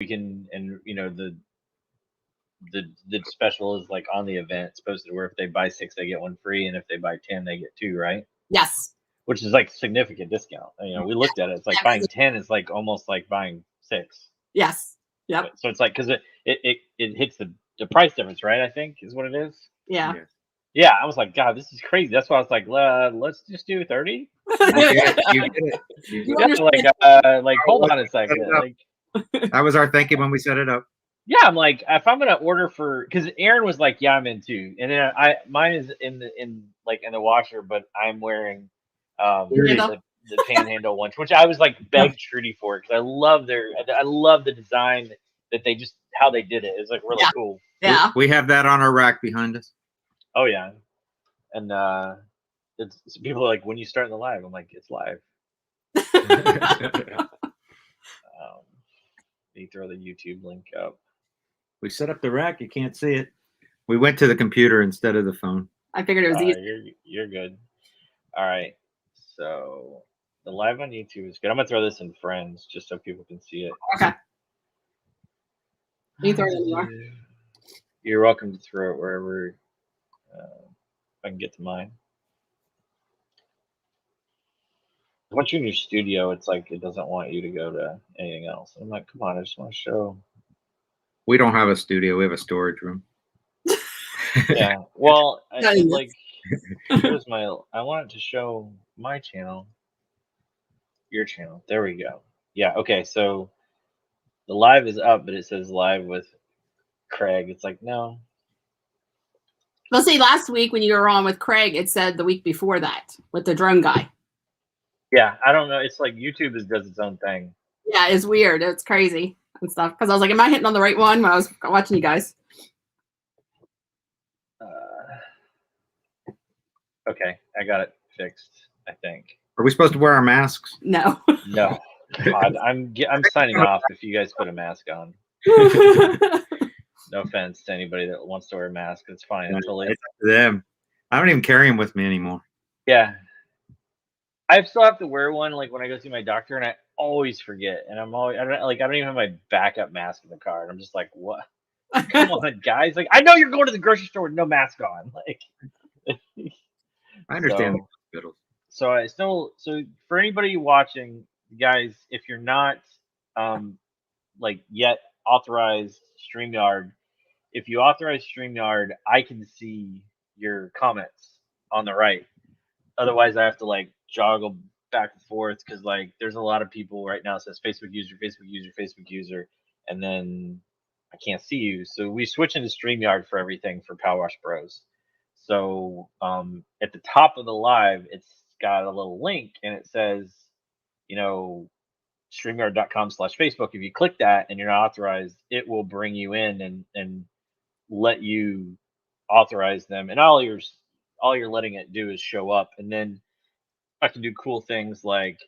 we can, and the special is like on the event. It's supposed to where if they buy 6, they get 1 free, and if they buy 10, they get 2, right? Yes. Which is like significant discount. We looked at it. It's like buying 10 is like almost like buying 6. Yes. Yep. So it's like because it hits the price difference, right? I think is what it is. Yeah. Yeah, I was like, God, this is crazy. That's why I was like, let's just do 30. You get it. Yeah, like hold on a second. Like that was our thinking when we set it up. Yeah, I'm like, if I'm gonna order because Aaron was like, yeah, I'm in too, and then mine is in the washer, but I'm wearing the panhandle one, which I was like begged Trudy for because I love the design that they just how they did it. It's like really cool. Yeah, we have that on our rack behind us. Oh yeah, and it's people are like, when you start the live, I'm like, it's live. You throw the YouTube link up. We set up the rack. You can't see it. We went to the computer instead of the phone. I figured it was easy. You're good. All right. So the live on YouTube is good. I'm gonna throw this in Friends just so people can see it. Okay. You throw it anywhere. You're welcome to throw it wherever I can get to mine. Once you're in your studio, it's like it doesn't want you to go to anything else. I'm like, come on, I just want to show. We don't have a studio. We have a storage room. Yeah. Well, here's I wanted to show my channel. Your channel. There we go. Yeah. Okay. So the live is up, but it says live with Craig. It's like, no. Well, see, last week when you were on with Craig, it said the week before that with the drone guy. Yeah. I don't know. It's like YouTube does its own thing. Yeah. It's weird. It's crazy and stuff. Because I was like, am I hitting on the right one when I was watching you guys? Okay. I got it fixed, I think. Are we supposed to wear our masks? No. No. God, I'm signing off if you guys put a mask on. No offense to anybody that wants to wear a mask. It's fine. It's up to them. I don't even carry them with me anymore. Yeah. I still have to wear one like when I go see my doctor, and I always forget. And I don't even have my backup mask in the car. And I'm just like, what? Come on, guys. Like, I know you're going to the grocery store with no mask on. Like I understand. So for anybody watching, guys, if you're not yet authorized StreamYard, if you authorize StreamYard, I can see your comments on the right. Otherwise, I have to joggle back and forth because there's a lot of people right now that says Facebook user, Facebook user, Facebook user, and then I can't see you. So we switch into StreamYard for everything for Power Wash Bros. So at the top of the live, it's got a little link and it says, StreamYard.com/Facebook. If you click that and you're not authorized, it will bring you in and let you authorize them. And all you're letting it do is show up. And then I can do cool things like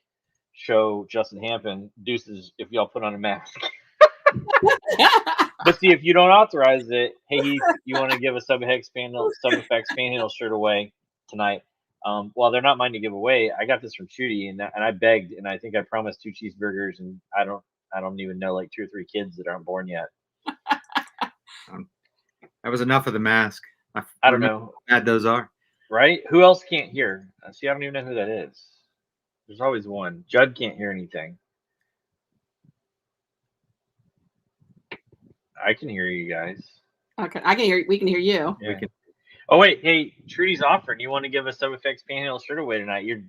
show Justin Hampton deuces if y'all put on a mask. But see, if you don't authorize it, hey Heath, you want to give a SubEffects Panhandle shirt away tonight? Well, they're not mine to give away. I got this from Trudy, and I begged, and I think I promised 2 cheeseburgers, and I don't even know 2 or 3 kids that aren't born yet. That was enough of the mask. I don't know how bad those are. Right? Who else can't hear? See, I don't even know who that is. There's always one. Judd can't hear anything. I can hear you guys. Okay, I can hear. We can hear you. Yeah. Oh wait, hey, Trudy's offering. You want to give a SubEffects Panhandle shirt away tonight? You're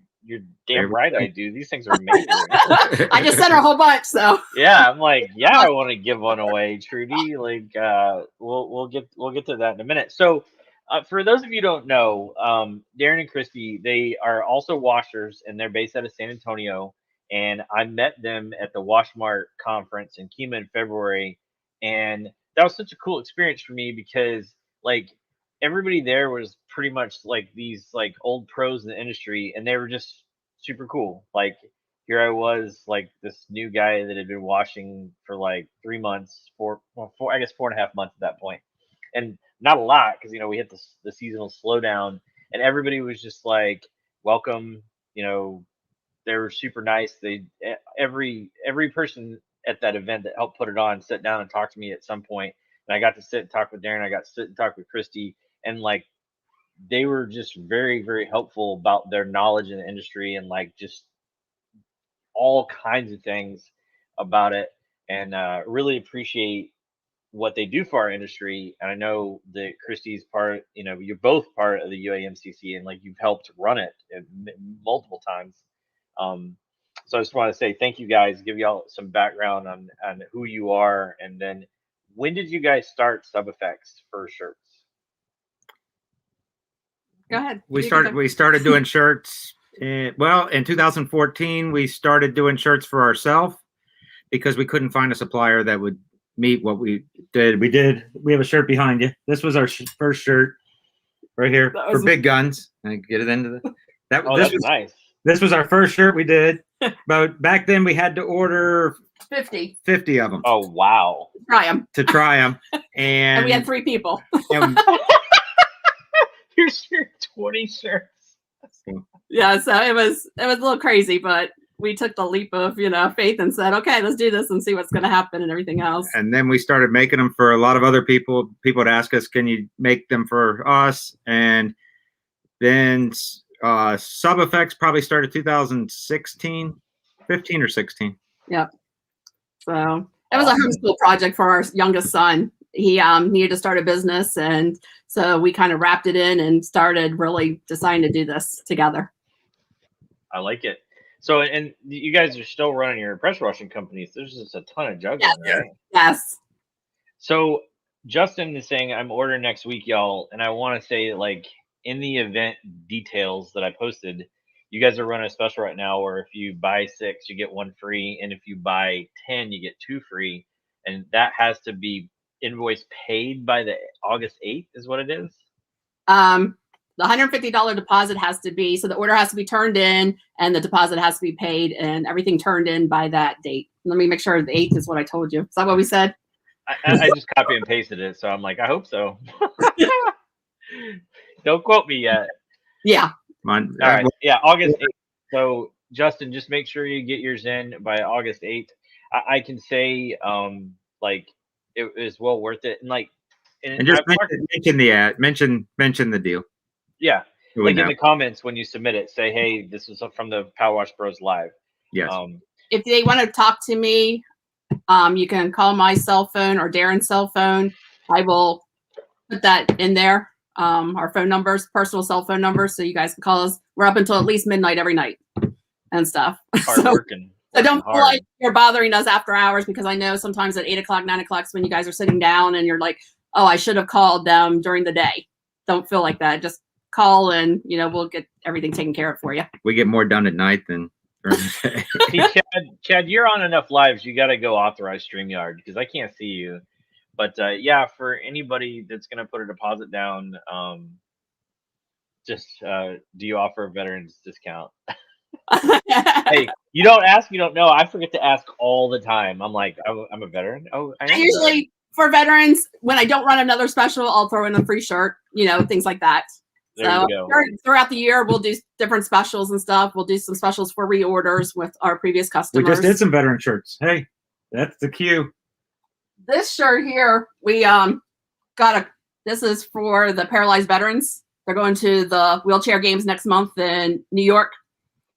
damn right I do. These things are amazing. I just sent her a whole bunch, so. Yeah, I'm like, yeah, I want to give one away, Trudy. We'll get to that in a minute. So, for those of you who don't know, Darren and Kristy, they are also washers, and they're based out of San Antonio. And I met them at the WashMart conference in Kima in February, and that was such a cool experience for me because everybody there was pretty much these old pros in the industry, and they were just super cool. Here I was this new guy that had been washing for 3 months, 4.5 months at that point, and not a lot because we hit the seasonal slowdown, and everybody was just welcome. They were super nice. Every person at that event that helped put it on sit down and talk to me at some point, and I got to sit and talk with Darren. I got to sit and talk with Kristy, and like they were just very, very helpful about their knowledge in the industry and like just all kinds of things about it, and really appreciate what they do for our industry. And I know that Kristy's part, you're both part of the UAMCC, and like you've helped run it multiple times. So I just want to say thank you guys, give y'all some background on who you are, and then when did you guys start SubEffects for shirts? Go ahead. We started doing shirts. In 2014, we started doing shirts for ourselves because we couldn't find a supplier that would meet what we did. We have a shirt behind you. This was our first shirt right here for big guns. I get it into that. That's nice. This was our first shirt we did, but back then we had to order 50 of them. Oh wow! To try them, and we had 3 people. Here's your 20 shirts. Yeah, so it was a little crazy, but we took the leap of faith and said, okay, let's do this and see what's going to happen and everything else. And then we started making them for a lot of other people. People would ask us, can you make them for us? And then SubEffects probably started 2016, 15 or 16. Yep. So it was a homeschool project for our youngest son. He needed to start a business, and so we kind of wrapped it in and started really deciding to do this together. I like it. So, and you guys are still running your pressure washing companies. There's just a ton of juggling, right? Yes. So Justin is saying I'm ordering next week, y'all, and I want to say, like, in the event details that I posted, you guys are running a special right now where if you buy 6, you get 1 free, and if you buy 10, you get 2 free, and that has to be invoice paid by the August 8th is what it is. The $150 deposit has to be, so the order has to be turned in and the deposit has to be paid and everything turned in by that date. Let me make sure the 8th is what I told you. Is that what we said? I just copy and pasted it, so I'm like, I hope so. Don't quote me yet. Yeah. All right. Yeah, August 8th. So Justin, just make sure you get yours in by August 8th. I can say like it is well worth it, and like, and just mention the ad, mention the deal. Yeah, like in the comments when you submit it, say, hey, this is from the Power Wash Bros Live. Yes. If they want to talk to me, you can call my cell phone or Darren's cell phone. I will put that in there. Our phone numbers, personal cell phone numbers, so you guys can call us. We're up until at least midnight every night and stuff. Hard working. So don't feel like you're bothering us after hours, because I know sometimes at 8 o'clock, 9 o'clock when you guys are sitting down and you're like, oh, I should have called them during the day. Don't feel like that. Just call and, we'll get everything taken care of for you. We get more done at night than during the day. See, Chad, you're on enough lives. You got to go authorize StreamYard because I can't see you. But yeah, for anybody that's going to put a deposit down, just do you offer a veterans discount? Hey, you don't ask, you don't know. I forget to ask all the time. I'm like, I'm a veteran. Oh, I usually for veterans, when I don't run another special, I'll throw in a free shirt, things like that. There you go. Throughout the year, we'll do different specials and stuff. We'll do some specials for reorders with our previous customers. We just did some veteran shirts. Hey, that's the cue. This shirt here, we this is for the paralyzed veterans. They're going to the wheelchair games next month in New York.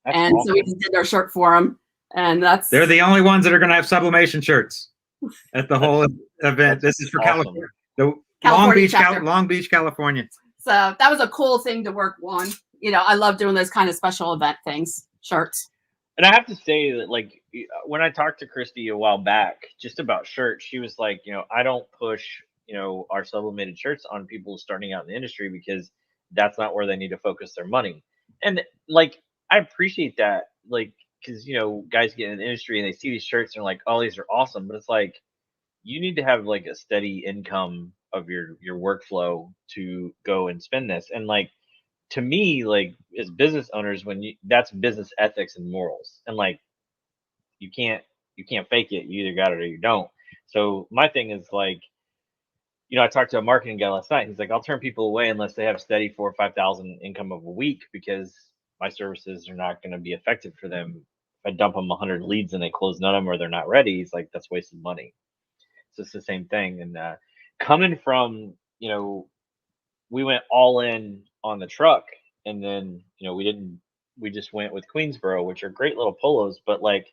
That's and awesome. So we just did their shirt for them, and they're the only ones that are going to have sublimation shirts at the whole event. This is for awesome. California, Long Beach, California. So that was a cool thing to work on. I love doing those kind of special event things, shirts. And I have to say that, like, when I talked to Kristy a while back just about shirts, she was like, I don't push, our sublimated shirts on people starting out in the industry because that's not where they need to focus their money. And like, I appreciate that, like, because guys get in the industry and they see these shirts and they're like, oh, these are awesome, but it's like you need to have like a steady income of your workflow to go and spend this. And like, to me, like, as business owners, that's business ethics and morals, and like you can't fake it. You either got it or you don't. So my thing is like, I talked to a marketing guy last night. He's like, I'll turn people away unless they have steady 4,000 or 5,000 income of a week, because my services are not going to be effective for them I dump them 100 leads and they close none of them or they're not ready, he's like, that's wasted money. So it's the same thing. And coming from, we went all in on the truck, and then we just went with Queensboro, which are great little polos, but like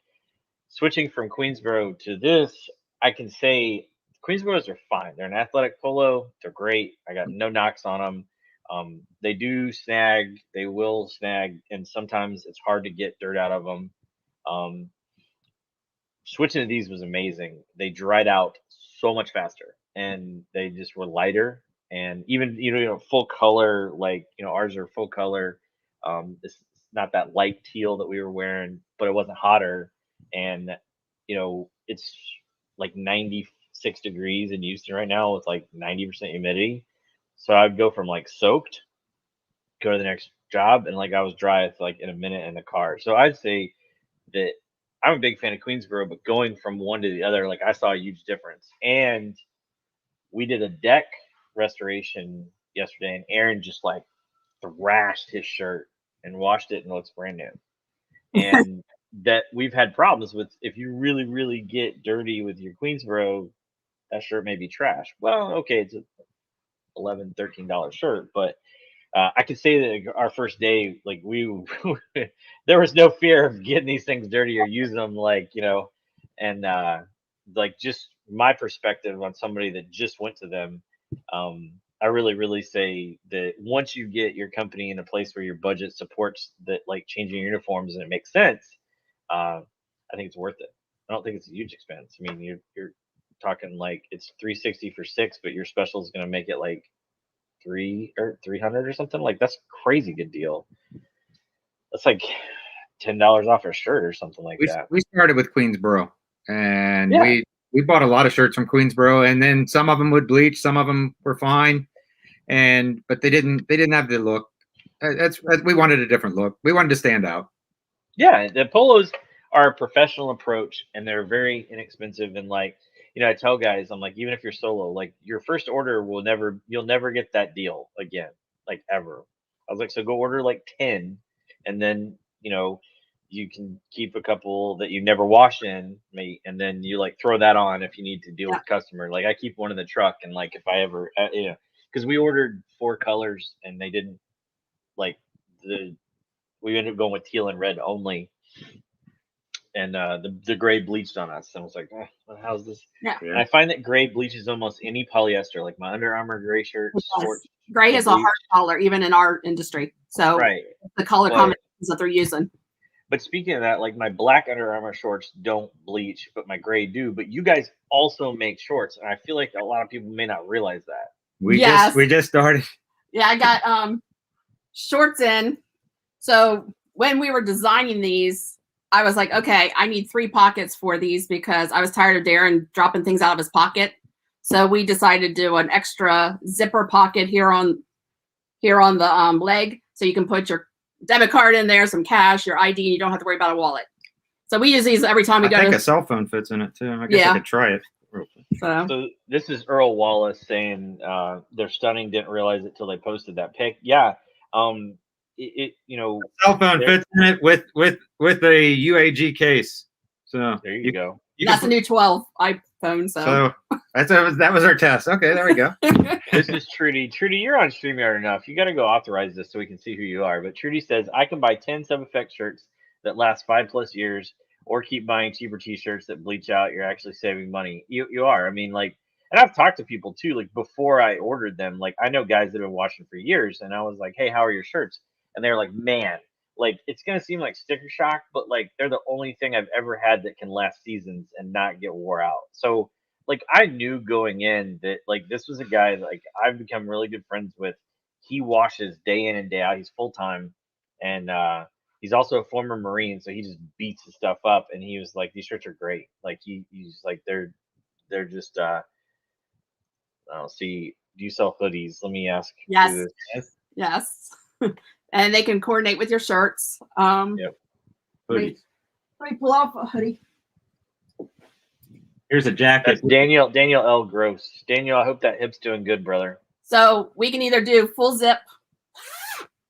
switching from Queensboro to this, I can say Queensboros are fine. They're an athletic polo. They're great. I got no knocks on them. They do snag. They will snag, and sometimes it's hard to get dirt out of them. Switching to these was amazing. They dried out so much faster, and they just were lighter. And even full color, like ours are full color. It's not that light teal that we were wearing, but it wasn't hotter. And it's like 96 degrees in Houston right now with like 90% humidity. So I'd go from like soaked, go to the next job, and like I was dry like in a minute in the car. So I'd say that I'm a big fan of Queensboro, but going from one to the other, like I saw a huge difference. And we did a deck restoration yesterday, and Aaron just like thrashed his shirt and washed it and it looks brand new. And that we've had problems with, if you really, really get dirty with your Queensboro, that shirt may be trash. Well, okay, it's a $11, $13 shirt, but I could say that our first day, like there was no fear of getting these things dirty or using them, and like just my perspective on somebody that just went to them. I really, really say that once you get your company in a place where your budget supports that, like changing your uniforms and it makes sense, I think it's worth it. I don't think it's a huge expense. I mean, you're talking like it's $360 for 6, but your special is going to make it like $300 or something. Like that's a crazy good deal. That's like $10 off a shirt or something like that. We started with Queensboro, and we bought a lot of shirts from Queensboro, and then some of them would bleach, some of them were fine, but they didn't have the look. We wanted a different look. We wanted to stand out. Yeah, the polos are a professional approach, and they're very inexpensive. And like I tell guys, I'm like, even if you're solo, like your first order you'll never get that deal again, like ever. I was like, so go order like 10, and then you can keep a couple that you never wash in, and then you like throw that on if you need to deal with customer. Like I keep one in the truck, and like if I ever, because we ordered 4 colors and they didn't like we ended up going with teal and red only, and the gray bleached on us. And I was like, how's this? Yeah. And I find that gray bleaches almost any polyester, like my Under Armour gray shirt. Gray is a hard color, even in our industry. So right, the color combinations that they're using. But speaking of that, like my black Under Armour shorts don't bleach, but my gray do. But you guys also make shorts, and I feel like a lot of people may not realize that. We just started. Yeah, I got shorts in. So when we were designing these, I was like, okay, I need 3 pockets for these because I was tired of Darren dropping things out of his pocket. So we decided to do an extra zipper pocket here on the leg, so you can put your debit card in there, some cash, your ID, and you don't have to worry about a wallet. So we use these every time we go. I think a cell phone fits in it too. I guess I could try it. So this is Earl Wallace saying they're stunning. Didn't realize it till they posted that pic. Yeah. Cell phone fits in it with a UAG case. So there you go. That's a new 12 iPhone. So that was our test. Okay, there we go. This is Trudy. Trudy, you're on StreamYard enough. You got to go authorize this so we can see who you are. But Trudy says, I can buy 10 SubEffects shirts that last 5+ years, or keep buying cheaper T-shirts that bleach out. You're actually saving money. You are. I mean, like, and I've talked to people too, like before I ordered them. Like I know guys that have been washing for years, and I was like, hey, how are your shirts? And they're like, man, like it's gonna seem like sticker shock, but like they're the only thing I've ever had that can last seasons and not get wore out. So like I knew going in that like this was a guy that, like I've become really good friends with. He washes day in and day out. He's full time, and he's also a former Marine, so he just beats his stuff up. And he was like, these shirts are great. Like he's like they're just I'll see. Do you sell hoodies? Let me ask. Yes. Yes. And they can coordinate with your shirts. Yep. Hoodies. Let me pull off a hoodie. Here's a jacket. That's Daniel L. Gross. Daniel, I hope that hip's doing good, brother. So we can either do full zip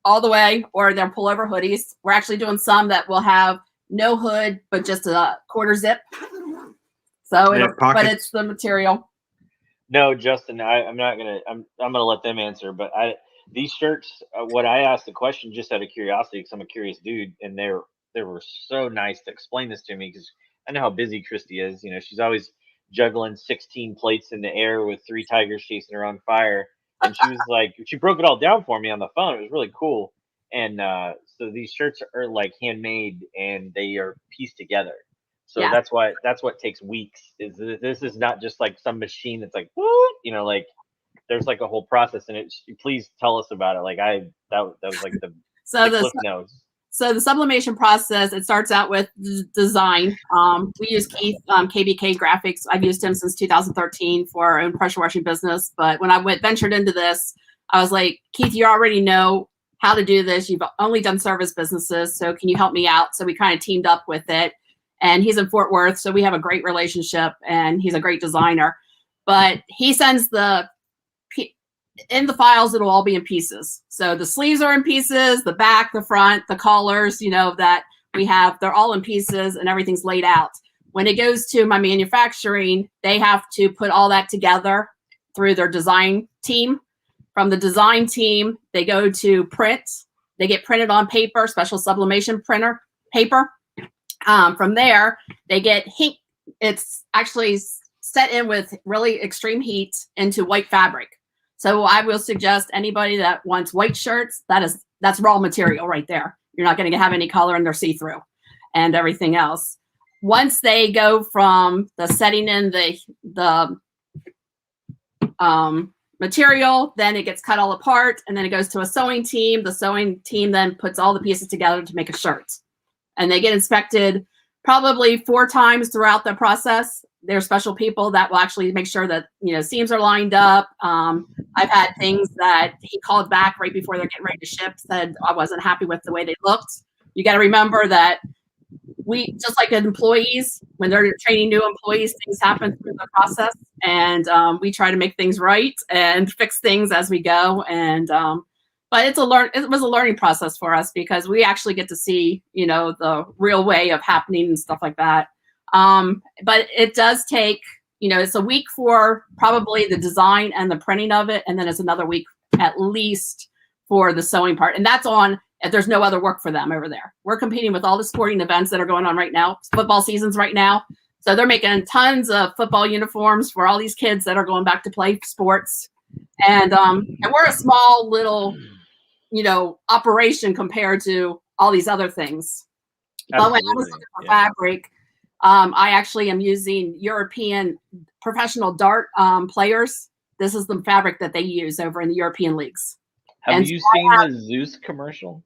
all the way, or they're pullover hoodies. We're actually doing some that will have no hood, but just a quarter zip. So, but it's the material. No, Justin, I'm not gonna. I'm gonna let them answer. But these shirts. What I asked the question just out of curiosity, because I'm a curious dude, and they were so nice to explain this to me, because I know how busy Kristy is. You know, she's always juggling 16 plates in the air with 3 tigers chasing her on fire. And she was like, she broke it all down for me on the phone. It was really cool. And so these shirts are like handmade, and they are pieced together. So that's what takes weeks. This is not just like some machine that's like, what? You know, like there's like a whole process. And please tell us about it. Like that was like the cliff notes. So the sublimation process, it starts out with design. We use Keith, KBK Graphics. I've used him since 2013 for our own pressure washing business. But when I ventured into this, I was like, Keith, you already know how to do this. You've only done service businesses. So can you help me out? So we kind of teamed up with it. And he's in Fort Worth. So we have a great relationship, and he's a great designer. But he sends in the files, it'll all be in pieces. So the sleeves are in pieces, the back, the front, the collars, you know, that we have, they're all in pieces, and everything's laid out. When it goes to my manufacturing, they have to put all that together through their design team. From the design team, they go to print. They get printed on paper, special sublimation printer paper. From there, they get heat. It's actually set in with really extreme heat into white fabric. So I will suggest anybody that wants white shirts, that's raw material right there. You're not going to have any color, and they're see-through and everything else. Once they go from the setting in the material, then it gets cut all apart, and then it goes to a sewing team. The sewing team then puts all the pieces together to make a shirt. And they get inspected probably 4 times throughout the process. There's special people that will actually make sure that, you know, seams are lined up. I've had things that he called back right before they're getting ready to ship, said I wasn't happy with the way they looked. You got to remember that we, just like employees, when they're training new employees, things happen through the process, and we try to make things right and fix things as we go. And but it was a learning process for us, because we actually get to see, you know, the real way of happening and stuff like that. But it does take, you know, it's a week for probably the design and the printing of it. And then it's another week at least for the sewing part. And that's on if there's no other work for them over there. We're competing with all the sporting events that are going on right now. It's football season's right now. So they're making tons of football uniforms for all these kids that are going back to play sports. And we're a small little, you know, operation compared to all these other things. Absolutely. But when I was looking for fabric, I actually am using European professional dart players. This is the fabric that they use over in the European leagues. Have you seen the Zeus commercial?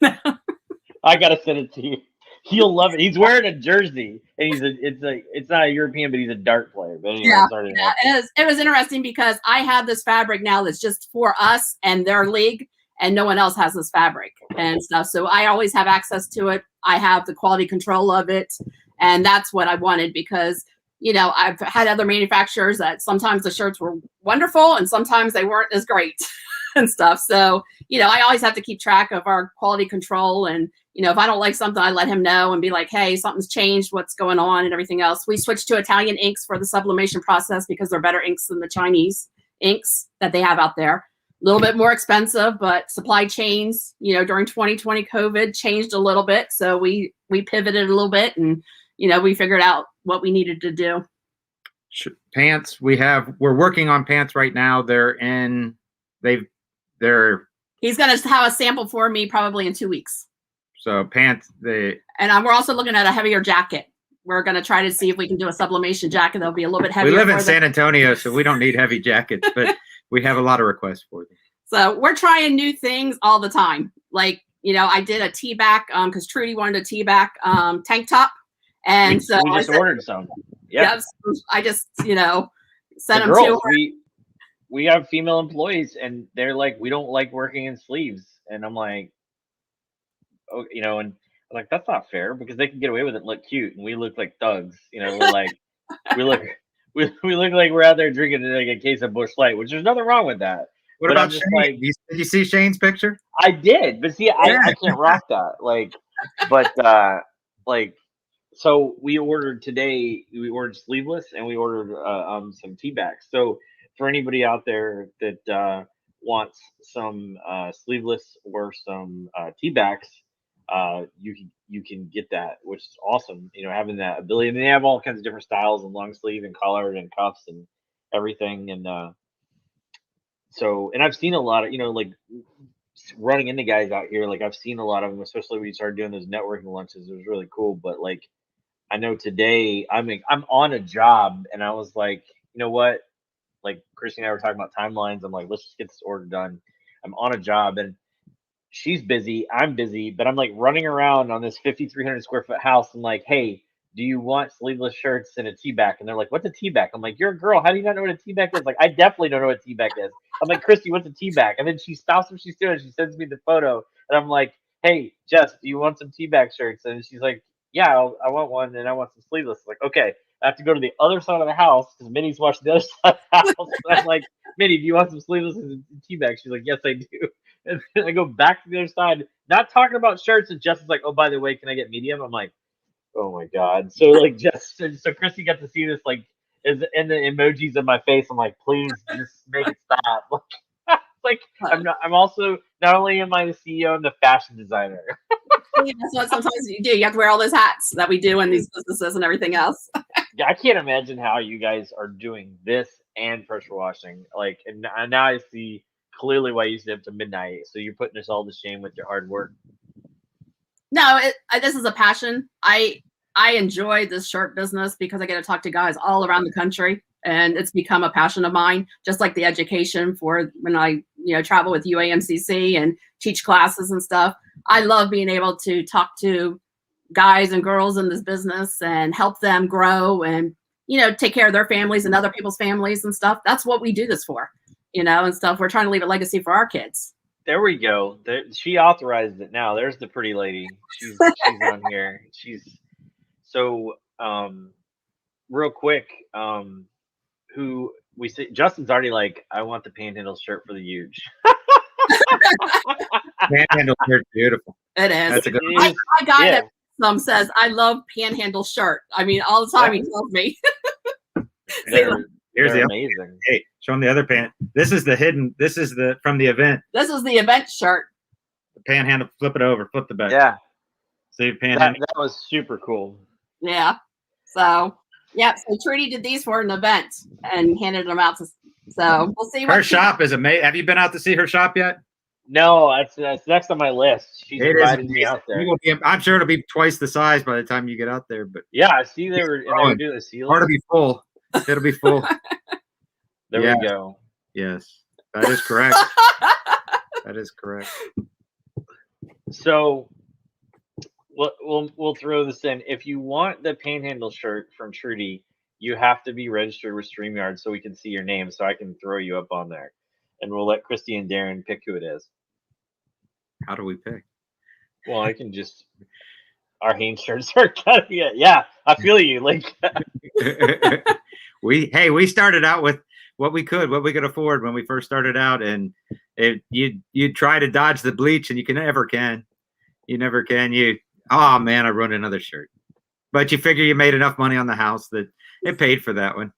I gotta send it to you. He'll love it. He's wearing a jersey, and it's not a European, but he's a dart player. But anyway, it was interesting, because I have this fabric now that's just for us and their league, and no one else has this fabric and stuff. So I always have access to it. I have the quality control of it, and that's what I wanted, because, you know, I've had other manufacturers that sometimes the shirts were wonderful and sometimes they weren't as great and stuff. So, you know, I always have to keep track of our quality control, and, you know, if I don't like something, I let him know and be like, hey, something's changed, what's going on, and everything else. We switched to Italian inks for the sublimation process because they're better inks than the Chinese inks that they have out there. A little bit more expensive, but supply chains, you know, during 2020 COVID changed a little bit. So we pivoted a little bit, and, you know, we figured out what we needed to do. Pants, we're working on pants right now. He's going to have a sample for me probably in 2 weeks. So pants, and we're also looking at a heavier jacket. We're going to try to see if we can do a sublimation jacket that'll be a little bit heavier. We live in San Antonio, so we don't need heavy jackets, but we have a lot of requests for them. So we're trying new things all the time. Like, you know, I did a T-back because Trudy wanted a T-back tank top. And so we just ordered some. Yep. I just, you know, sent them to her. We have female employees, and they're like, we don't like working in sleeves. And I'm like, oh, you know, and I'm like, that's not fair, because they can get away with it and look cute, and we look like thugs. You know, we're like, we look like we're out there drinking like a case of Busch Light, which there's nothing wrong with that. What about Shane? Did you see Shane's picture? I did, but see, I can't rock that. Like, But like, so we ordered today. We ordered sleeveless, and we ordered some tea bags. So for anybody out there that wants some sleeveless or some tea bags, you can get that, which is awesome. You know, having that ability. And they have all kinds of different styles and long sleeve and collared and cuffs and everything. And so, and I've seen a lot of, you know, like running into guys out here. Like I've seen a lot of them, especially when you started doing those networking lunches. It was really cool. But like, I know today I'm on a job, and I was like, you know what? Like Kristy and I were talking about timelines. I'm like, let's just get this order done. I'm on a job, and she's busy. I'm busy, but I'm like running around on this 5,300 square foot house. I'm like, hey, do you want sleeveless shirts and a tea bag? And they're like, what's a tea bag? I'm like, you're a girl. How do you not know what a tea bag is? Like, I definitely don't know what a tea bag is. I'm like, Kristy, what's a tea bag? And then she stops what she's doing. She sends me the photo, and I'm like, hey, Jess, do you want some tea bag shirts? And she's like, yeah, I want one, and I want some sleeveless. Like, okay, I have to go to the other side of the house because Minnie's watching the other side of the house. And I'm like, Minnie, do you want some sleeveless and tea bags? She's like, yes, I do. And then I go back to the other side, not talking about shirts. And Jess is like, oh, by the way, can I get medium? I'm like, oh my god. So like, Jess, so Kristy got to see this like is in the emojis of my face. I'm like, please just make it stop. Like I'm also not only am I the CEO, I'm the fashion designer. That's what sometimes you do. You have to wear all those hats that we do in these businesses and everything else. Yeah, I can't imagine how you guys are doing this and pressure washing. Like, and now I see clearly why you stay up to midnight. So you're putting us all to shame with your hard work. No, this is a passion. I enjoy this shirt business because I get to talk to guys all around the country, and it's become a passion of mine. Just like the education for when I travel with UAMCC and teach classes and stuff. I love being able to talk to guys and girls in this business and help them grow and take care of their families and other people's families and stuff. That's what we do this for, and stuff. We're trying to leave a legacy for our kids. There we go. She authorized it now. There's the pretty lady. She's on here. She's so real quick. Who we say Justin's already like, I want the panhandle shirt for the huge. Panhandle shirt, beautiful. It is. That's a good I got it. Some says I love panhandle shirt. I mean, all the time he tells me. Here's the amazing. Hey, show them the other pant. This is the hidden. This is the from the event. This is the event shirt. The panhandle. Flip it over. Flip the back. Yeah. See panhandle. That was super cool. Yeah. So Trudy did these for an event and handed them out to. So we'll see. Her shop is amazing. Have you been out to see her shop yet? No, that's next on my list. She's invited me out there. I'm sure it'll be twice the size by the time you get out there. But yeah, I see they were doing the ceiling. It'll be full. It'll be full. There we go. Yes, that is correct. That is correct. So we'll throw this in. If you want the panhandle shirt from Trudy, you have to be registered with StreamYard so we can see your name, so I can throw you up on there, and we'll let Kristy and Darren pick who it is. How do we pick? Well, I can just. Our Hanes shirts are cutting it. Yeah, I feel you. Like we started out with what we could afford when we first started out, and you try to dodge the bleach, and you never can. Oh man, I ruined another shirt. But you figure you made enough money on the house that it paid for that one.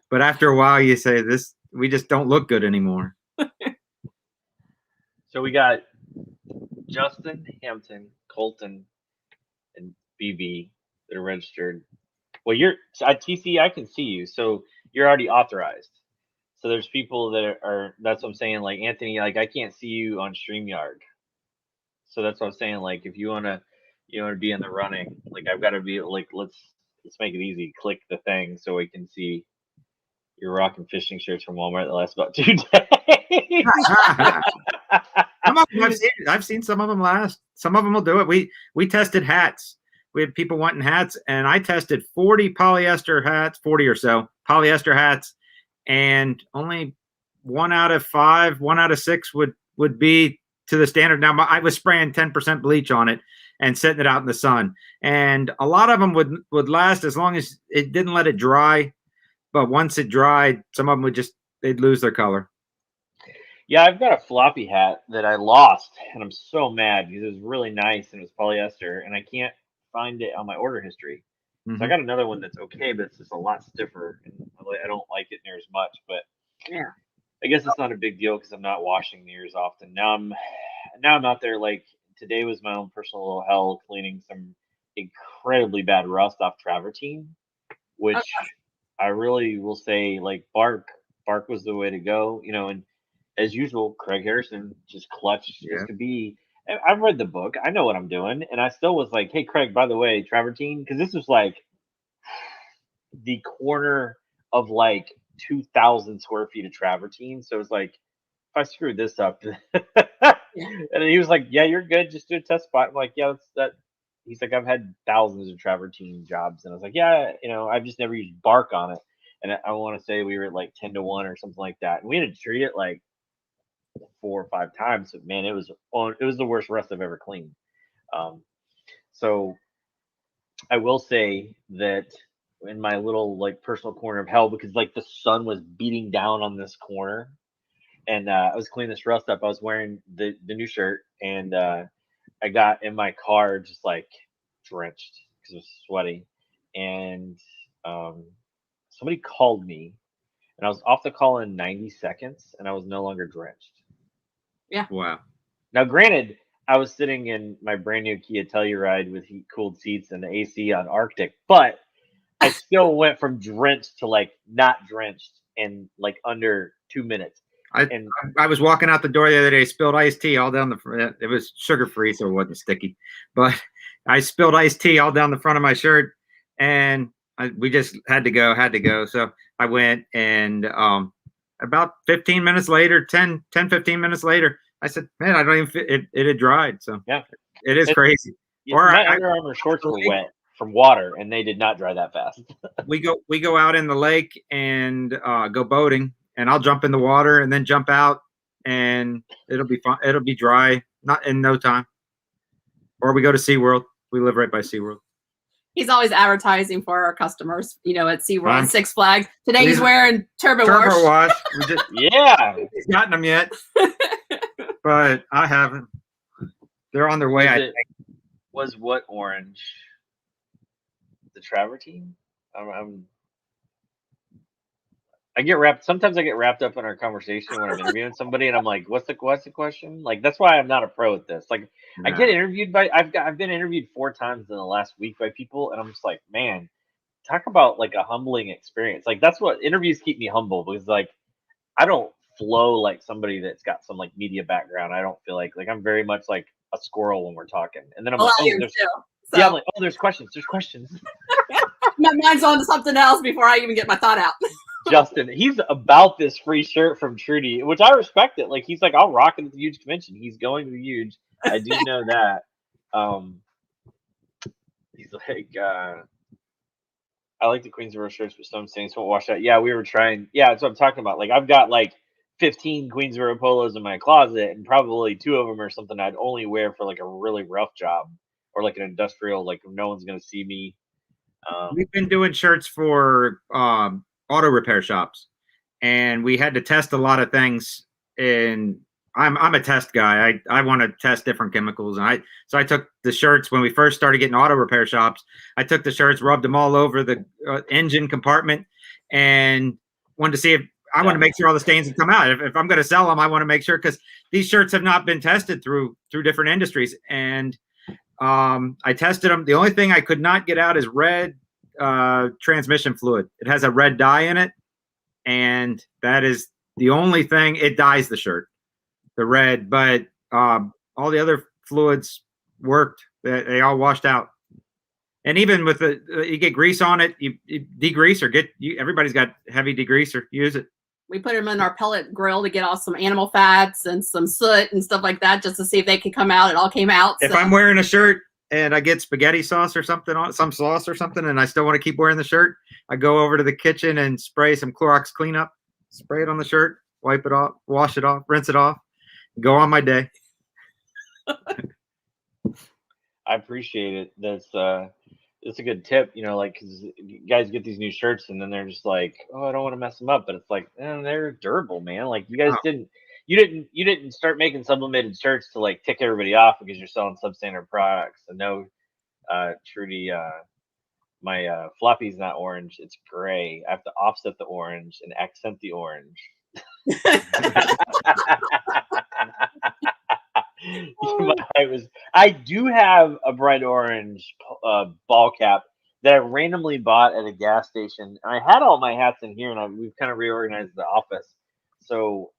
But after a while, you say we just don't look good anymore. So we got Justin, Hampton, Colton, and BB that are registered. Well, you're at TC. I can see you, so you're already authorized. So there's people that are. That's what I'm saying. Like Anthony, like I can't see you on StreamYard. So that's what I'm saying. Like if you wanna be in the running, like I've got to be like let's make it easy. Click the thing so we can see. You're rocking fishing shirts from Walmart that last about 2 days. I've seen some of them last. Some of them will do it. We tested hats. We had people wanting hats, and I tested 40 polyester hats, 40 or so polyester hats, and only 1 out of 5, 1 out of 6 would be to the standard. Now I was spraying 10% bleach on it and setting it out in the sun, and a lot of them would last as long as it didn't let it dry. But once it dried, some of them they'd lose their color. Yeah, I've got a floppy hat that I lost, and I'm so mad because it was really nice and it was polyester, and I can't find it on my order history. So I Mhm. got another one that's okay, but it's just a lot stiffer, and I don't like it near as much. But Yeah. I guess it's not a big deal because I'm not washing near as often. Now I'm out there like today was my own personal little hell cleaning some incredibly bad rust off travertine, Oh, which I really will say like bark was the way to go, and as usual, Craig Harrison just clutched as Yeah. could be. I've read the book, I know what I'm doing, and I still was like, hey Craig, by the way, travertine, because this was like the corner of like 2,000 square feet of travertine, so it's like if I screwed this up, yeah. and he was like, "Yeah, you're good. Just do a test spot." I'm like, "Yeah, that's that." He's like, "I've had thousands of travertine jobs," and I was like, "Yeah, I've just never used bark on it." And I want to say we were at like 10 to 1 or something like that, and we had to treat it like 4 or 5 times. But man, it was the worst rust I've ever cleaned. Um, so I will say that in my little like personal corner of hell, because like the sun was beating down on this corner, and I was cleaning this rust up. I was wearing the new shirt, and I got in my car just like drenched because it was sweaty, and um, somebody called me, and I was off the call in 90 seconds, and I was no longer drenched. Wow. Now, granted, I was sitting in my brand new Kia Telluride with heat cooled seats and the AC on Arctic, but I still went from drenched to like not drenched in like under 2 minutes. I And I was walking out the door the other day, spilled iced tea all down the front. It was sugar free, so it wasn't sticky. But I spilled iced tea all down the front of my shirt, and we just had to go. So I went, and about 15 minutes later, 15 minutes later, I said, "Man, I don't even fit it. It had dried." So yeah, it is it, crazy. yeah, Or my Under Armour shorts were wet from water, and they did not dry that fast. we go out in the lake and go boating, and I'll jump in the water and then jump out, and it'll be fun. It'll be dry, not in no time. Or we go to SeaWorld. We live right by SeaWorld. He's always advertising for our customers, at SeaWorld and Six Flags. Today he's He's- wearing turbo Turbo wash. wash. We just Yeah, He's gotten them yet, but I haven't. They're on their way. was what orange? The travertine? I get wrapped. Sometimes I get wrapped up in our conversation when I'm interviewing somebody, and I'm like, "What's the question?" Like that's why I'm not a pro at this. Like I No. get interviewed by I've been interviewed 4 times in the last week by people, and I'm just like, man, talk about like a humbling experience. Like that's what interviews keep me humble because like I don't flow like somebody that's got some like media background. I don't feel like I'm very much like a squirrel when we're talking, and then I'm Well, like, I oh, am there's too. So yeah, I'm like, oh, there's questions. my mind's on to something else before I even get my thought out. Justin, he's about this free shirt from Trudy, which I respect it. Like he's like, I'll rock it at the huge convention. He's going to the huge. I do know that. He's like, I like the Queensboro shirts, but some things won't wash out. Yeah, we were trying. Yeah, that's what I'm talking about. Like I've got like 15 Queensboro polos in my closet, and probably 2 of them are something I'd only wear for like a really rough job or like an industrial. Like no one's gonna see me. We've been doing shirts for auto repair shops, and we had to test a lot of things. And I'm a test guy. I want to test different chemicals, and I took the shirts when we first started getting auto repair shops. I took the shirts, rubbed them all over the engine compartment, and wanted to see if I want to make sure all the stains would come out. If I'm going to sell them, I want to make sure because these shirts have not been tested through different industries. And I tested them. The only thing I could not get out is red transmission fluid. It has a red dye in it, and that is the only thing. It dyes the shirt, the red, but all the other fluids worked. They all washed out. And even with you get grease on it, you degrease or everybody's got heavy degreaser. Use it. We put them in our pellet grill to get off some animal fats and some soot and stuff like that, just to see if they could come out. It all came out. If I'm wearing a shirt and I get spaghetti sauce or something on some sauce or something, and I still want to keep wearing the shirt, I go over to the kitchen and spray some Clorox cleanup, spray it on the shirt, wipe it off, wash it off, rinse it off, go on my day. I appreciate it. That's a good tip, like because guys get these new shirts and then they're just like, oh, I don't want to mess them up, but it's like, they're durable, man. Like you guys you didn't start making sublimated shirts to like tick everybody off because you're selling substandard products. So no, Trudy, my floppy's not orange; it's gray. I have to offset the orange and accent the orange. I do have a bright orange ball cap that I randomly bought at a gas station. And I had all my hats in here, and we've kind of reorganized the office. So,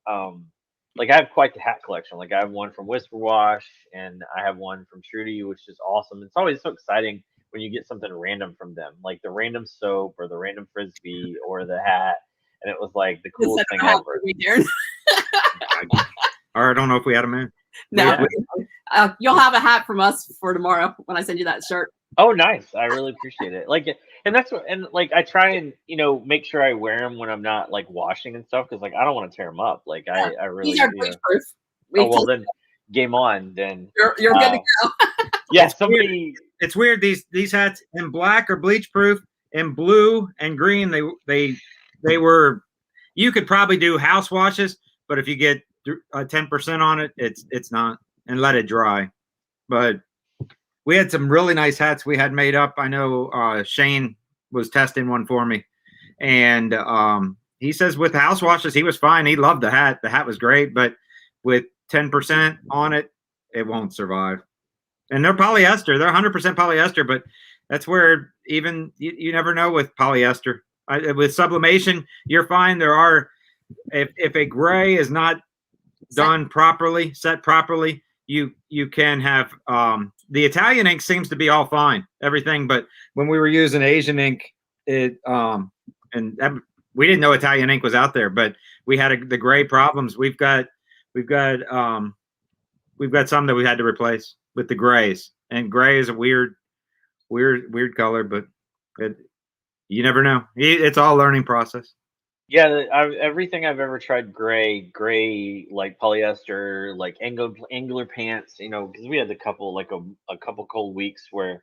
like, I have quite the hat collection. Like, I have one from Whisper Wash, and I have one from Trudy, which is awesome. It's always so exciting when you get something random from them, like the random soap or the random frisbee or the hat. And it was like the coolest thing ever. Or I don't know if we had them in. No, you'll have a hat from us for tomorrow when I send you that shirt. Oh, nice! I really appreciate it. Like, and that's what, and like I try and make sure I wear them when I'm not like washing and stuff because like I don't want to tear them up. Like I really. These are bleach proof. Oh well, then game on. Then you're good to go. Yeah, somebody. It's weird. These hats in black are bleach proof. In blue and green, they were. You could probably do house washes, but if you get 10% on it, it's not, and let it dry. But we had some really nice hats we had made up. I know Shane was testing one for me, and he says with house washes he was fine. He loved the hat. The hat was great, but with 10% on it, it won't survive. And they're polyester. They're 100% polyester, but that's where even you never know with polyester. With sublimation, you're fine. There are, if a gray is not done properly, set properly, you can have the Italian ink seems to be all fine, everything. But when we were using Asian ink, we didn't know Italian ink was out there, but we had the gray problems. We've got some that we had to replace with the grays, and gray is a weird color, but you never know. It's all learning process. Yeah, everything I've ever tried gray like polyester, like angular pants, because we had a couple cold weeks where,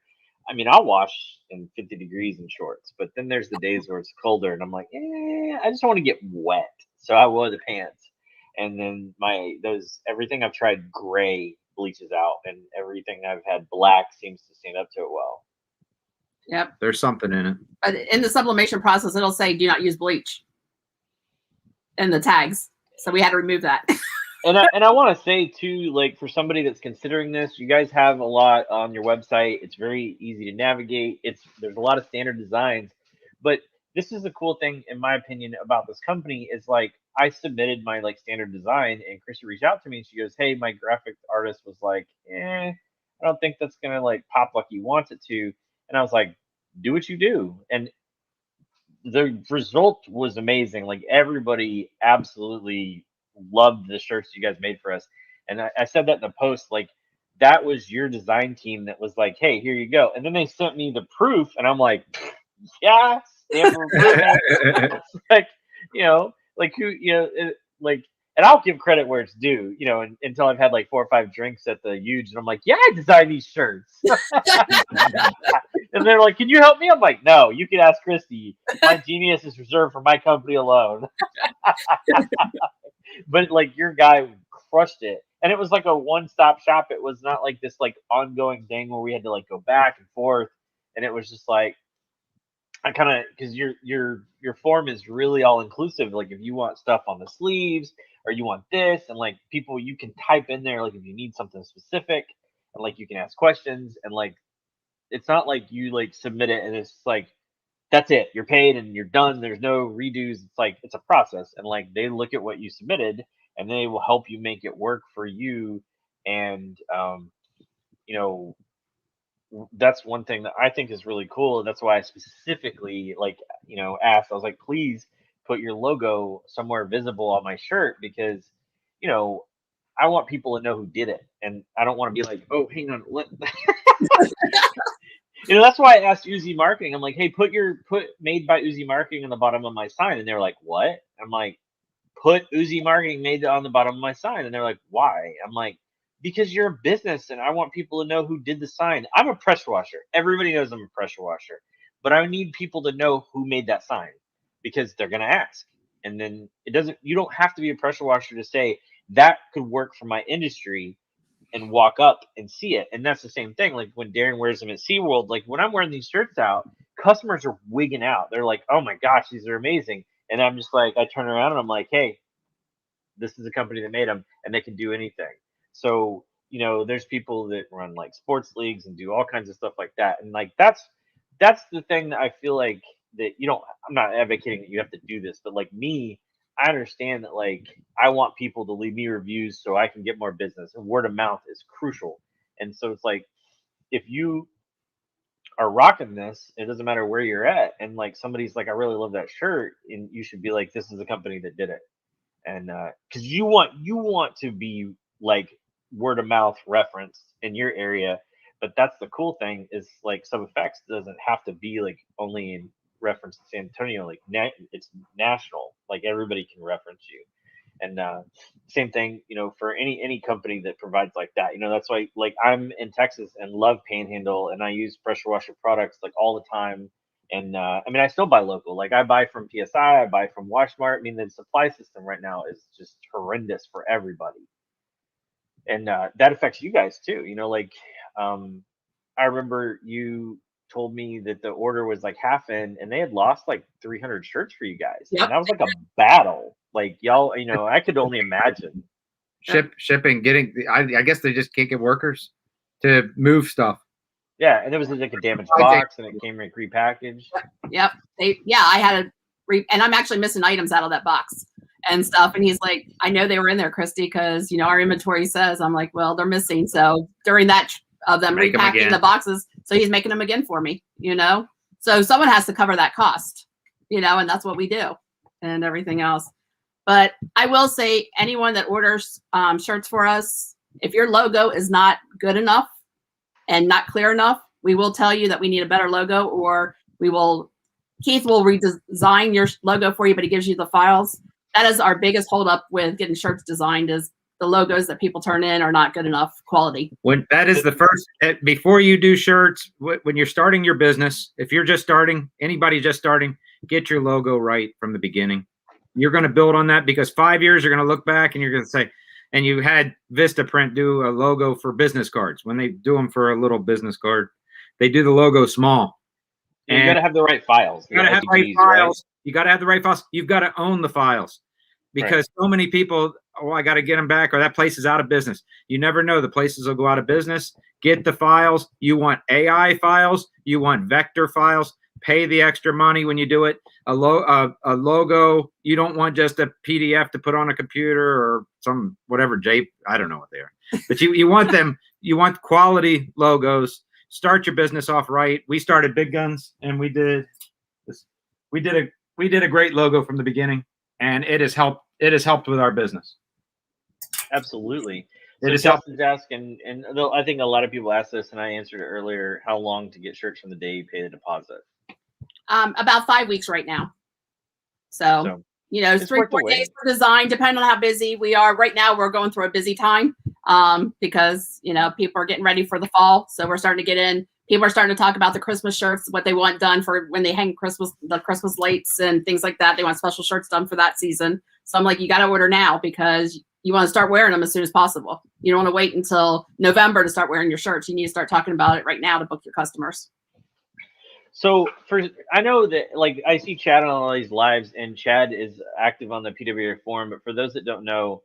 I mean, I'll wash in 50 degrees in shorts, but then there's the days where it's colder and I'm like, I just want to get wet, so I wore the pants, and then everything I've tried gray bleaches out, and everything I've had black seems to stand up to it well. Yep, there's something in it. But in the sublimation process, it'll say do not use bleach in the tags, so we had to remove that. And I want to say too, like for somebody that's considering this, you guys have a lot on your website. It's very easy to navigate. There's a lot of standard designs, but this is the cool thing, in my opinion, about this company is like I submitted my like standard design, and Kristy reached out to me and she goes, "Hey, my graphic artist was like, I don't think that's gonna like pop like he wants it to," and I was like, "Do what you do," and the result was amazing. Like everybody absolutely loved the shirts you guys made for us. And I said that in the post, like that was your design team that was like, "Hey, here you go." And then they sent me the proof and I'm like, yeah, stamp of approval. It's like, like who, like, and I'll give credit where it's due, until I've had like 4 or 5 drinks at the Huge, and I'm like, yeah, I designed these shirts. And they're like, "Can you help me?" I'm like, "No, you can ask Kristy. My genius is reserved for my company alone." But like your guy crushed it, and it was like a one-stop shop. It was not like this like ongoing thing where we had to like go back and forth, and it was just like I kind of, because your form is really all inclusive. Like if you want stuff on the sleeves or you want this, and like people, you can type in there like if you need something specific, and like you can ask questions, and like it's not like you like submit it and it's like that's it, you're paid and you're done. There's no redos. It's like it's a process, and like they look at what you submitted and they will help you make it work for you. And that's one thing that I think is really cool. And that's why I specifically asked. I was like, please put your logo somewhere visible on my shirt, because I want people to know who did it, and I don't want to be like, oh, hang on, what? That's why I asked Uzi Marketing. I'm like, hey, put made by Uzi Marketing on the bottom of my sign, and they're like, what? I'm like, put Uzi Marketing made on the bottom of my sign, and they're like, why? I'm like, because you're a business, and I want people to know who did the sign. I'm a pressure washer. Everybody knows I'm a pressure washer, but I need people to know who made that sign, because they're gonna ask. And then you don't have to be a pressure washer to say that could work for my industry and walk up and see it. And that's the same thing. Like when Darren wears them at SeaWorld, like when I'm wearing these shirts out, customers are wigging out. They're like, oh my gosh, these are amazing. And I'm just like, I turn around and I'm like, hey, this is a company that made them and they can do anything. So, you know, there's people that run like sports leagues and do all kinds of stuff like that. And like, that's the thing that I feel like that you don't, I'm not advocating that you have to do this, but like me, I understand that like I want people to leave me reviews so I can get more business, and word of mouth is crucial. And so it's like if you are rocking this, it doesn't matter where you're at, and like somebody's like, I really love that shirt, and you should be like, this is the company that did it. And because you want to be like word of mouth referenced in your area, but that's the cool thing is like SubEffects doesn't have to be like only in reference to San Antonio, like it's national, like everybody can reference you. And same thing, you know, for any company that provides like that, you know, that's why like I'm in Texas and love Panhandle, and I use pressure washer products like all the time. And I mean, I still buy local. Like I buy from PSI, I buy from Washmart. I mean, the supply system right now is just horrendous for everybody, and that affects you guys too. You know, like I remember you told me that the order was like half in, and they had lost like 300 shirts for you guys, Yep. and that was like a battle. Like y'all, you know, I could only imagine. Shipping, getting. I guess they just can't get workers to move stuff. Yeah, and there was like a damaged box, and it came like repackaged. Yep. I had and I'm actually missing items out of that box and stuff. And he's like, I know they were in there, Kristy, because you know our inventory says. I'm like, well, they're missing. So during that of them repacking the boxes, so he's making them again for me. You know, so someone has to cover that cost. You know, and that's what we do, and everything else. But I will say, anyone that orders shirts for us, if your logo is not good enough and not clear enough, we will tell you that we need a better logo, or Keith will redesign your logo for you, but he gives you the files. That is our biggest holdup with getting shirts designed, is the logos that people turn in are not good enough quality. When that is the first, before you do shirts, when you're starting your business, if you're just starting, anybody just starting, get your logo right from the beginning. You're going to build on that, because 5 years, you're going to look back and you're going to say, and you had Vistaprint do a logo for business cards. When they do them for a little business card, they do the logo small. And you got to have the right files. You got to have the right files. Right? You got to have the right files. You've got to own the files, because so many people, oh, I got to get them back, or that place is out of business. You never know. The places will go out of business. Get the files. You want AI files. You want vector files. Pay the extra money when you do it. A logo, you don't want just a PDF to put on a computer or some whatever I don't know what they are. But you want them, you want quality logos. Start your business off right. We started Big Guns, and we did a great logo from the beginning, and it has helped with our business. Absolutely. So Justin's asking, and I think a lot of people asked this, and I answered it earlier, how long to get shirts from the day you pay the deposit? About 5 weeks right now. So you know, 3-4 days for design, depending on how busy we are. Right now, we're going through a busy time because, you know, people are getting ready for the fall. So we're starting to get in. People are starting to talk about the Christmas shirts, what they want done for when they hang the Christmas lights and things like that. They want special shirts done for that season. So I'm like, you got to order now, because you want to start wearing them as soon as possible. You don't want to wait until November to start wearing your shirts. You need to start talking about it right now to book your customers. So I know that, like, I see Chad on all these lives, and Chad is active on the PWA forum. But for those that don't know,